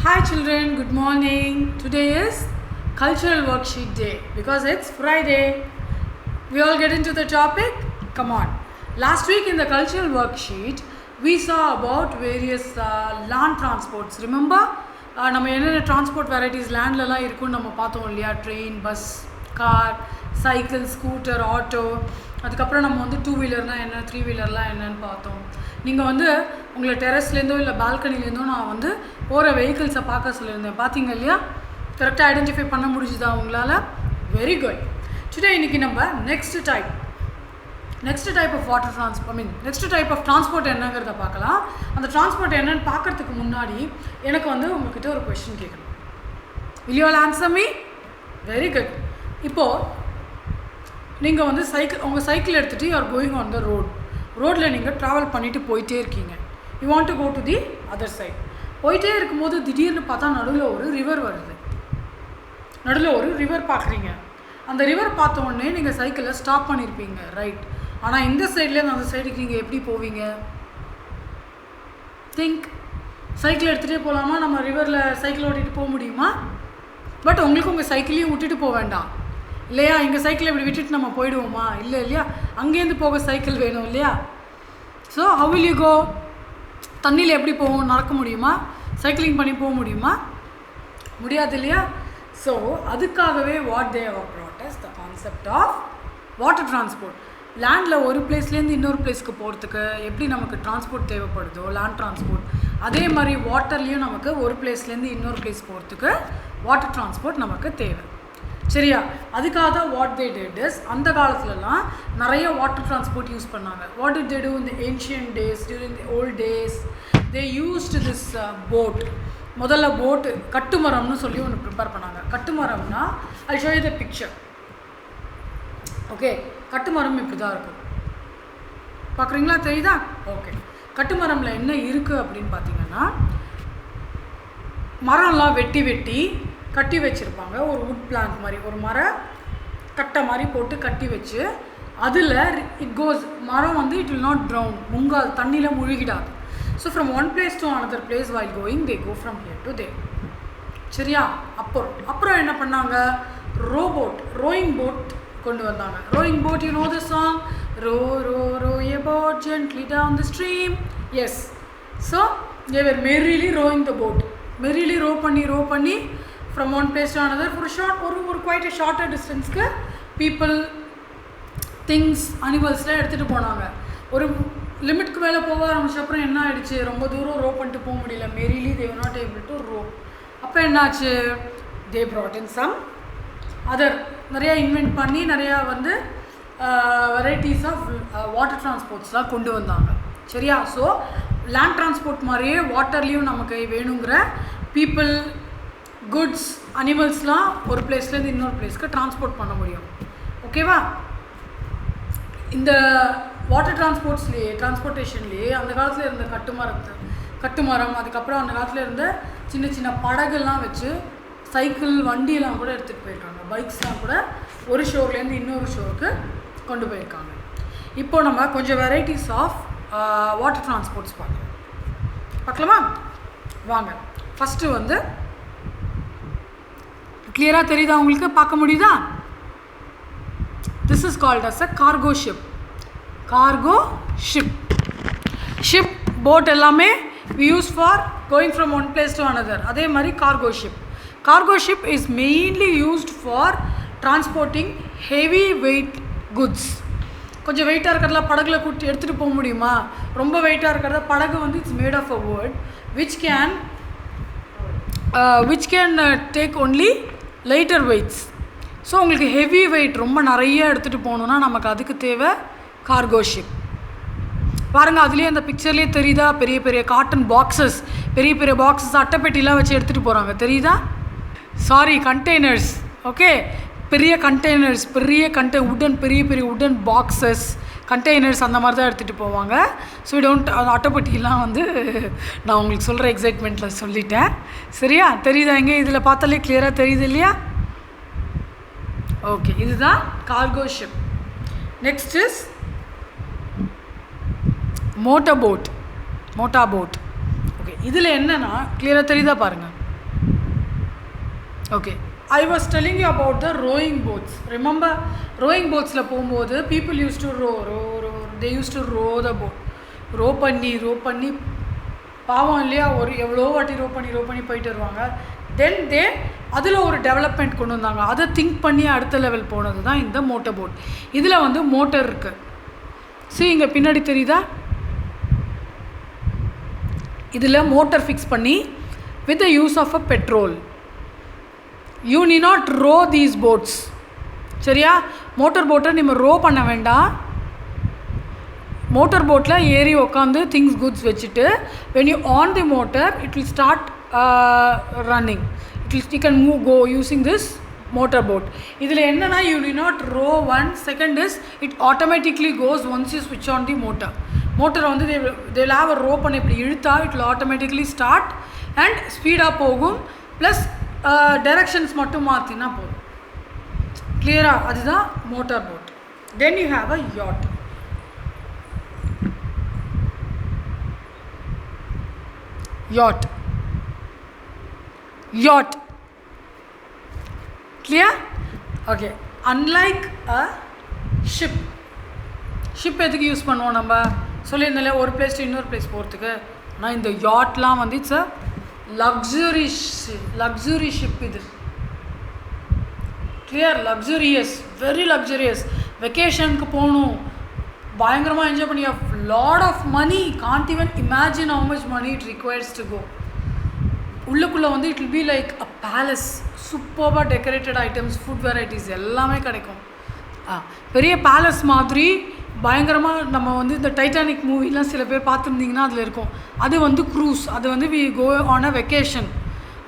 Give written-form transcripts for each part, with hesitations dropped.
Hi children, good morning. Today is cultural worksheet day because it's Friday. We all get into the topic? Come on. Last week in the cultural worksheet, we saw about various land transports. Remember? நம்ம என்னென்ன transport varieties landலலாம் இருக்குன்னு நம்ம பார்த்தோம் இல்லையா? Train, bus, car, cycle, scooter, auto. அதுக்கப்புறம் நம்ம வந்து 2-wheelerனா என்ன 3-wheelerலாம் என்னன்னு பார்த்தோம். நீங்கள் வந்து உங்களை டெரஸ்லேருந்தோ இல்லை பால்கனிலேருந்தோ நான் வந்து போகிற வெஹிக்கிள்ஸை பார்க்க சொல்லியிருந்தேன். பார்த்தீங்க இல்லையா? கரெக்டாக ஐடென்டிஃபை பண்ண முடிஞ்சுதா உங்களால்? Very good. டுடே இன்றைக்கி நம்ம next type of water transport next type of transport என்னங்கிறத பார்க்கலாம். அந்த டிரான்ஸ்போர்ட் என்னன்னு பார்க்குறதுக்கு முன்னாடி எனக்கு வந்து உங்கள்கிட்ட ஒரு கொஸ்டின் கேட்கணும். will you all answer me? Very good. இப்போது நீங்கள் வந்து உங்கள் சைக்கிள் எடுத்துகிட்டு you are going on the ரோடில் நீங்கள் ட்ராவல் பண்ணிவிட்டு போயிட்டே இருக்கீங்க. You want to go to the other side. போயிட்டே இருக்கும்போது திடீர்னு பார்த்தா நடுவில் ஒரு ரிவர் வருது. நடுவில் ஒரு ரிவர் பார்க்குறீங்க. அந்த ரிவர் பார்த்த உடனே நீங்கள் சைக்கிளில் ஸ்டாப் பண்ணியிருப்பீங்க, ரைட்? ஆனால் இந்த சைட்லேருந்து அந்த சைடுக்கு நீங்கள் எப்படி போவீங்க? திங்க். சைக்கிள் எடுத்துகிட்டே போகலாமா? நம்ம ரிவரில் சைக்கிள் ஓட்டிகிட்டு போக முடியுமா? பட் உங்களுக்கு உங்கள் சைக்கிளையும் விட்டுட்டு போக வேண்டாம் இல்லையா? எங்கள் சைக்கிளை இப்படி விட்டுட்டு நம்ம போயிடுவோமா? இல்லை இல்லையா? அங்கேருந்து போக சைக்கிள் வேணும் இல்லையா? So how will you go? தண்ணியில் எப்படி போகும்? நடக்க முடியுமா? சைக்கிளிங் பண்ணி போக முடியுமா? முடியாது இல்லையா? ஸோ அதுக்காகவே what they have brought us the concept of water transport. லேண்டில் ஒரு பிளேஸ்லேருந்து இன்னொரு பிளேஸ்க்கு போகிறதுக்கு எப்படி நமக்கு டிரான்ஸ்போர்ட் தேவைப்படுதோ லேண்ட் டிரான்ஸ்போர்ட், அதே மாதிரி வாட்டர்லேயும் நமக்கு ஒரு பிளேஸ்லேருந்து இன்னொரு பிளேஸ் போகிறதுக்கு வாட்டர் டிரான்ஸ்போர்ட் நமக்கு தேவை. சரியா? அதுக்காக தான் வாட் தே டிட் இஸ், அந்த காலத்துலலாம் நிறைய வாட்டர் டிரான்ஸ்போர்ட் யூஸ் பண்ணாங்க. What did they do in the ancient days, during the old days? They used this boat. முதல்ல போட்டு கட்டுமரம்னு சொல்லி ஒன்று ப்ரிப்பேர் பண்ணாங்க. கட்டுமரம்னா I show you the picture. Okay, கட்டுமரம் இப்படி தான் இருக்கும். பார்க்குறீங்களா? தெரியுதா? ஓகே. கட்டுமரமில் என்ன இருக்குது அப்படின்னு பார்த்தீங்கன்னா, மரம்லாம் வெட்டி கட்டி வச்சுருப்பாங்க. ஒரு வுட் பிளாங்க் மாதிரி ஒரு கட்டை மாதிரி போட்டு கட்டி வச்சு அதில் இட் கோஸ். மரம் வந்து இட் வில் நாட் ட்ரவுன், முங்காது, தண்ணியில் முழுகிடாது. So from one place to another place while going they go from here to there. சரியா? அப்புறம் என்ன பண்ணாங்க? ரோயிங் போட் கொண்டு வந்தாங்க. Rowing boat, you know the song, row row row a boat gently down the stream. Yes. So they were merrily rowing the boat. Merrily row பண்ணி from one place to another for a short or quite a shorter distance க்கு people things animalsலாம் எடுத்துகிட்டு போனாங்க. ஒரு லிமிட்க்கு மேலே போக ஆரம்பிச்ச அப்புறம் என்ன ஆகிடுச்சு? ரொம்ப தூரம் ரோ பண்ணிட்டு போக முடியல. Merrily they were not able to row. அப்போ என்னாச்சு? they brought in some other, நிறையா இன்வென்ட் பண்ணி நிறையா வந்து வெரைட்டிஸ் ஆஃப் வாட்டர் டிரான்ஸ்போர்ட்ஸ்லாம் கொண்டு வந்தாங்க. சரியா? ஸோ லேண்ட் டிரான்ஸ்போர்ட் மாதிரியே வாட்டர்லேயும் நமக்கு வேணுங்கிற பீப்புள், குட்ஸ், அனிமல்ஸ்லாம் ஒரு பிளேஸ்லேருந்து இன்னொரு பிளேஸ்க்கு டிரான்ஸ்போர்ட் பண்ண முடியும். ஓகேவா? இந்த வாட்டர் டிரான்ஸ்போர்ட்டேஷன்லேயே அந்த காலத்தில் இருந்த கட்டுமரம், அதுக்கப்புறம் அந்த காலத்தில் இருந்த சின்ன சின்ன படகுலாம் வச்சு சைக்கிள், வண்டியெல்லாம் கூட எடுத்துகிட்டு போயிருக்காங்க. பைக்ஸ்லாம் கூட ஒரு ஷோர்லேருந்து இன்னொரு ஷோருக்கு கொண்டு போயிருக்காங்க. இப்போ நம்ம கொஞ்சம் வெரைட்டிஸ் ஆஃப் வாட்டர் டிரான்ஸ்போர்ட்ஸ் பார்க்கலாமா? வாங்க. ஃபஸ்ட்டு வந்து கிளியராக தெரியுதா உங்களுக்கு? பார்க்க முடியுதா? This is called as a cargo ship. Boat எல்லாமே we use for going from one place to another. அதே மாதிரி cargo ship is mainly used for transporting heavy weight goods. கொஞ்சம் வெயிட்டாக இருக்கிறதெல்லாம் படகுல கூட்டி எடுத்துகிட்டு போக முடியுமா? ரொம்ப வெயிட்டாக இருக்கிறத படகு வந்து it's made of a wood which can take only lighter weights. So உங்களுக்கு ஹெவி வெயிட் ரொம்ப நிறைய எடுத்துகிட்டு போகணுன்னா நமக்கு அதுக்கு தேவை கார்கோ ஷிப். பாருங்கள், அதுலேயே அந்த பிக்சர்லேயே தெரியுதா? பெரிய பெரிய காட்டன் பாக்ஸஸ், அட்டைப்பெட்டிலாம் வச்சு எடுத்துகிட்டு போகிறாங்க. தெரியுதா? Sorry, containers. ஓகே, பெரிய உடன் பாக்ஸஸ், கண்டெய்னர்ஸ் அந்த மாதிரி தான் எடுத்துகிட்டு போவாங்க. ஸோ அந்த அட்டைப்பெட்டிலாம் வந்து நான் உங்களுக்கு சொல்கிற எக்ஸைட்மெண்ட்டில் சொல்லிட்டேன். சரியா? தெரியுதா? எங்கே இதில் பார்த்தாலே கிளியராக தெரியுது இல்லையா? ஓகே, இதுதான் cargo ship. Next is motor boat. Okay, இதில் என்னென்னா கிளியராக தெரியுதா பாருங்கள். Okay, I was telling you about the rowing boats. Remember, rowing boats la pogumbodhu people used to row. They used to row the boat. row பண்ணி பாவம் இல்லையா, ஒரு எவ்வளோ வாட்டி row பண்ணி போயிட்டு வருவாங்க. தென் அதில் ஒரு டெவலப்மெண்ட் கொண்டு வந்தாங்க. அதை திங்க் பண்ணி அடுத்த லெவல் போனது தான் இந்த மோட்டர் போட். இதில் வந்து மோட்டர் இருக்குது. சரி, இங்கே பின்னாடி தெரியுதா, இதில் மோட்டர் ஃபிக்ஸ் பண்ணி with the use of a petrol. You need not row these boats. சரியா, மோட்டர் போட்டை நம்ம ரோ பண்ண வேண்டாம். மோட்டர் போட்டில் ஏறி உட்காந்து திங்ஸ் குட்ஸ் வச்சுட்டு when you on the motor it will start running. You can go using this motor boat. இதில் என்னன்னா you do not row one. Second is it automatically goes once you switch on the motor. மோட்டரை வந்து they will have a rope பண்ணி இப்படி இழுத்தா it will automatically start and ஸ்பீடாக போகும். Plus directions மட்டும் மாற்றினா போதும். கிளியரா, அதுதான் motor boat. Then you have a yacht. yacht clear? Okay, unlike a ship எதுக்கு யூஸ் பண்ணுவோம் நம்ம சொல்லியிருந்தாலே ஒரு பிளேஸ் இன்னொரு பிளேஸ் போகிறதுக்கு. ஆனால் இந்த யாட்லாம் வந்து இட்ஸ் அ லக்ஸுரி ஷிப். இது கிளியர், லக்ஸுரியஸ், வெரி லக்ஸுரியஸ். வெக்கேஷனுக்கு போகணும், பயங்கரமாக என்ஜாய் பண்ணி lot of money, can't even imagine how much money it requires to go. உள்ளுக்குள்ளே வந்து it will be like a palace. சூப்பராக டெக்கரேட்டட் ஐட்டம்ஸ், ஃபுட் வெரைட்டிஸ் எல்லாமே கிடைக்கும். பெரிய பேலஸ் மாதிரி பயங்கரமாக. நம்ம வந்து இந்த டைட்டானிக் மூவிலாம் சில பேர் பார்த்துருந்தீங்கன்னா அதில் இருக்கும். அது வந்து க்ரூஸ், அது வந்து we go on a vacation.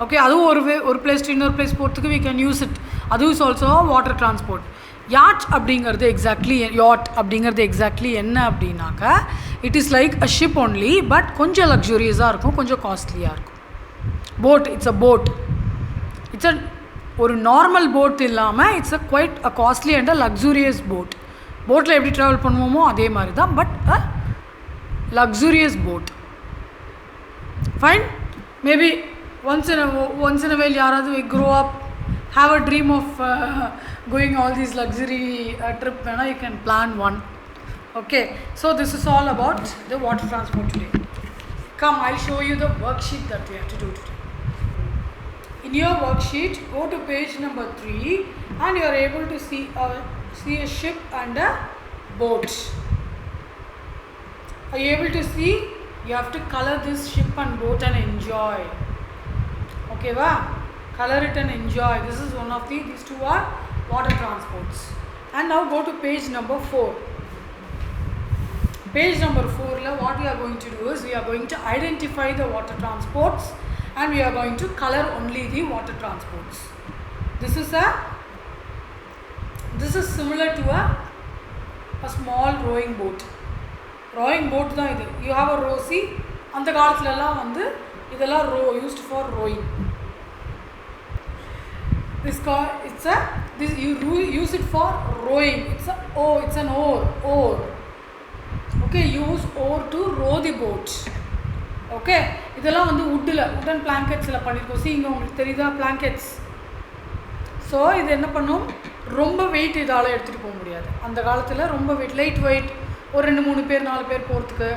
Okay, அதுவும் ஒரு பிளேஸ் டு இன்னொரு பிளேஸ் போகிறதுக்கு வி கேன் யூஸ் இட். அதுவும் is also water transport. Yacht அப்படிங்கிறது எக்ஸாக்ட்லி என்ன அப்படின்னாக்கா it is like a ship only, but கொஞ்சம் லக்ஸூரியஸாக இருக்கும், கொஞ்சம் காஸ்ட்லியாக இருக்கும். Boat, it's a boat. It's a ஒரு நார்மல் போட் இல்லாமல் it's a quite a costly and a luxurious boat. போட்டில் எப்படி ட்ராவல் பண்ணுவோமோ அதே மாதிரி தான், but a luxurious boat. Fine. Maybe once in a while யாராவது grow up, have a dream of going all these luxury trip, you can plan one. Okay, so this is all about the water transport today. Come, I'll show you the worksheet that we have to do today. In your worksheet, go to page number 3 and you are able to see a ship and a boat. Are you able to see? You have to color this ship and boat and enjoy. Okay, va? Color it and enjoy. This is one of these two are water transports. And now go to page number 4. Page number 4 la what we are going to do is we are going to identify the water transports and we are going to color only the water transports. This is similar to a small rowing boat. Rowing boat da idu. You have a row. See, அந்த காலத்துல எல்லாம் வந்து இதெல்லாம் used for rowing. You use it for rowing. It's an oar. Okay, use oar to row the boat. Okay, இதெல்லாம் வந்து wooden blanketsல பண்ணிருக்கோம். See, இங்க உங்களுக்கு தெரியுதா blankets. ஸோ இது என்ன பண்ணும், ரொம்ப வெயிட் இதால் எடுத்துகிட்டு போக முடியாது. அந்த காலத்தில் ரொம்ப லைட் வெயிட், ஒரு 2-3 பேர் 4 பேர் போகிறதுக்கு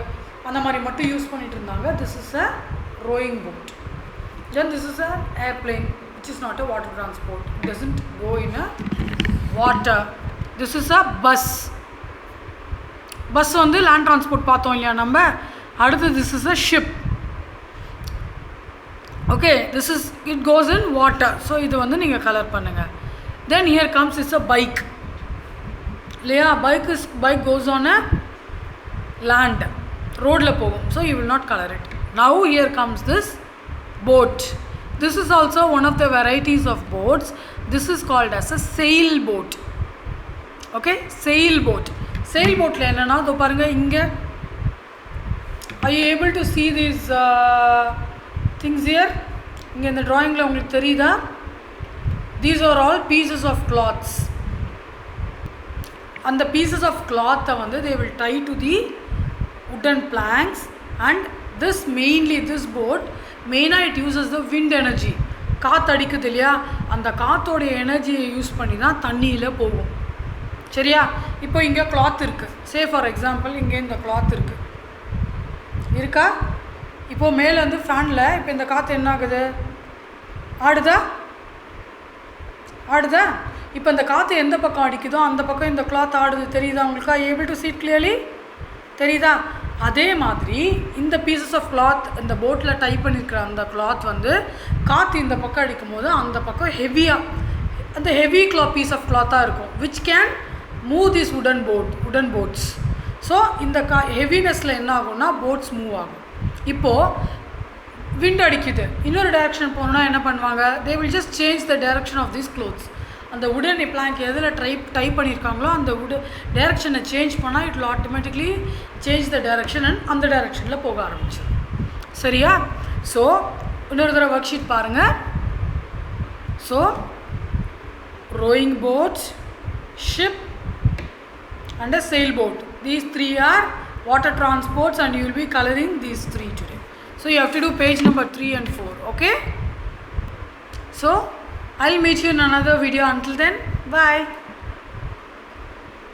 அந்த மாதிரி மட்டும் யூஸ் பண்ணிகிட்டு இருந்தாங்க. This is a rowing boat. Then this is a airplane which is not a water transport. It doesn't go in a water. This is a bus. Bus வந்து லேண்ட் டிரான்ஸ்போர்ட் பார்த்தோம் இல்லையா நம்ம. அடுத்து this is a ship. Okay, this is it goes in water. So இது வந்து நீங்கள் colour பண்ணுங்கள். Then here comes is a bike இல்லையா. Bike goes on a land, ரோடில் போகும். So you will not colour it. Now here comes this boat. This is also one of the varieties of boats. This is called as a sailboat. Okay, sailboat. Sailboatல என்னன்னா இதோ பாருங்க இங்க. Are you able to see these things here? இங்க இந்த drawingல உங்களுக்கு தெரியுதா? These are all pieces of cloths. And the pieces of cloth வந்து they will tie to the wooden planks. And this boat mainly it uses the wind energy. காற்று அடிக்குது இல்லையா, அந்த காற்றோடைய எனர்ஜியை யூஸ் பண்ணி தான் தண்ணியில் போகும். சரியா? இப்போ இங்கே கிளாத் இருக்குது. சே ஃபார் எக்ஸாம்பிள் இங்கே இந்த கிளாத் இருக்குது இருக்கா? இப்போது மேலேருந்து ஃபேனில் இப்போ இந்த காற்று என்ன ஆகுது, ஆடுதா? இப்போ இந்த காற்று எந்த பக்கம் அடிக்குதோ அந்த பக்கம் இந்த கிளாத் ஆடுது. தெரியுதா உங்களுக்கு? Able to see it clearly? தெரியுதா? அதே மாதிரி இந்த பீசஸ் ஆஃப் கிளாத் இந்த போட்டில் டைப் பண்ணியிருக்கிற அந்த கிளாத் வந்து காற்று இந்த பக்கம் அடிக்கும் போது அந்த பக்கம் ஹெவியாக அந்த ஹெவி பீஸ் ஆஃப் கிளாத்தாக இருக்கும், விச் கேன் மூவ் திஸ் உடன் போட்ஸ். ஸோ இந்த ஹெவினஸில் என்ன ஆகும்னா போட்ஸ் மூவ் ஆகும். இப்போது விண்ட் அடிக்குது, இன்னொரு டைரக்ஷன் போகணுன்னா என்ன பண்ணுவாங்க, they will just change the direction of these clothes. அந்த உடன் பிளாங்க் எதில் டைப் பண்ணியிருக்காங்களோ அந்த டைரக்ஷனை சேஞ்ச் பண்ணால் it will automatically change the direction and அந்த டைரக்ஷனில் போக ஆரம்பிச்சிடும். சரியா? ஸோ இன்னொரு தடவை ஒர்க் ஷீட் பாருங்கள். So rowing boats, ship and a sailboat. These three are water transports and you will be coloring these three today. So you have to do page number 3 and 4. Okay? So I'll meet you in another video. Until then, bye.